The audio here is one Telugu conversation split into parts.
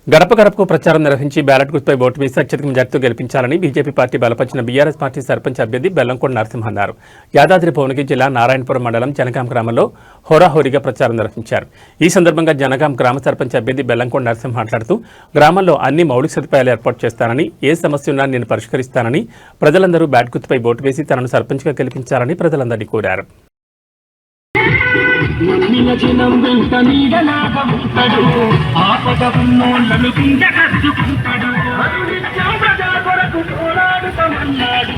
గడప గడపకు ప్రచారం నిర్వహించి బ్యాలెట్ గుర్తుపై ఓటు వేసి అత్యధిక మెజార్టీతో గెలిపించాలని బీజేపీ పార్టీ బలపరిచిన బీఆర్ఎస్ పార్టీ సర్పంచ్ అభ్యర్థి బెల్లంకొండ నరసింహ అన్నారు. యాదాద్రి భువనగిరి జిల్లా నారాయణపురం మండలం జనగాం గ్రామంలో హోరాహోరీగా ప్రచారం నిర్వహించారు. ఈ సందర్భంగా జనగాం గ్రామ సర్పంచ్ అభ్యర్థి బెల్లంకొండ నరసింహ మాట్లాడుతూ గ్రామంలో అన్ని మౌలిక సదుపాయాలు ఏర్పాటు చేస్తానని, ఏ సమస్య ఉన్నా నేను పరిష్కరిస్తానని, ప్రజలందరూ బ్యాలెట్ గుర్తుపై ఓటు వేసి తనను సర్పంచ్గా గెలిపించాలని ప్రజలందరినీ కోరారు. నమ్మిన జనం వెంట నీడలాగా ఉంటాడు, ఆపద ఉన్నోళ్ళను కింద కట్టుకుంటాడు, నిత్యం ప్రజల కొరకు పోరాడుతామన్నాడు.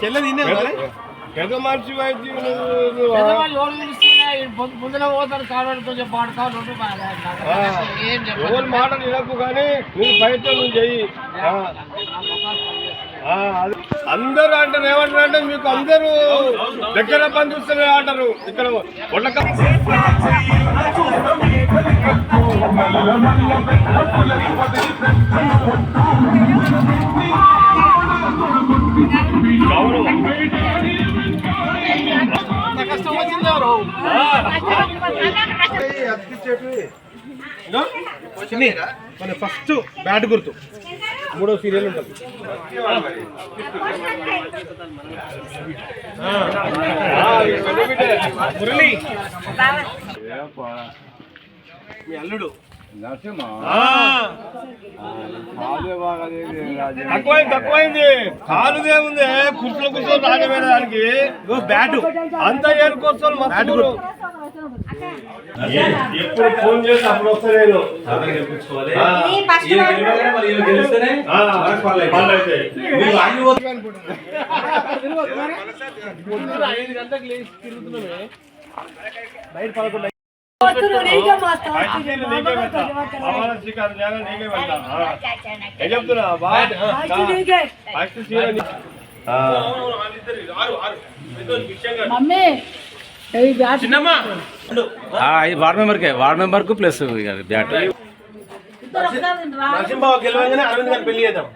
చెల్ల తినే పెద్ద మనిషి పొద్దున పోతారు కావాలి కొంచెం పాడుతారు ఎవరు మాటలు వినకు కానీ మీరు బయట చెయ్యి. అందరూ అంటారు ఏమంటారు అంటే మీకు అందరూ దగ్గర పని చూస్తూనే అంటారు. ఇక్కడ కష్టం వచ్చింది మన ఫస్ట్ బ్యాట్ గుర్తు 3వ సీరియల్ ఉంటుంది. మురళి మీ అల్లుడు తక్కువైంది. కాలుదేముంది కుర్చీలో కూర్చొని రాజమైన దానికి బ్యాటు అంతా ఏరుకొస్తాను. ఎప్పుడు ఫోన్ చేసి అప్పుడు వస్తా నేను 5 గంటలకు లేచి తిరుగుతున్నామే బయట 11 వార్డ్ మెంబర్ కు ప్లస్ బ్యాట్ నరసింహబాబు గెలవగానే అరవింద్ గారు పెళ్లి చేద్దాం.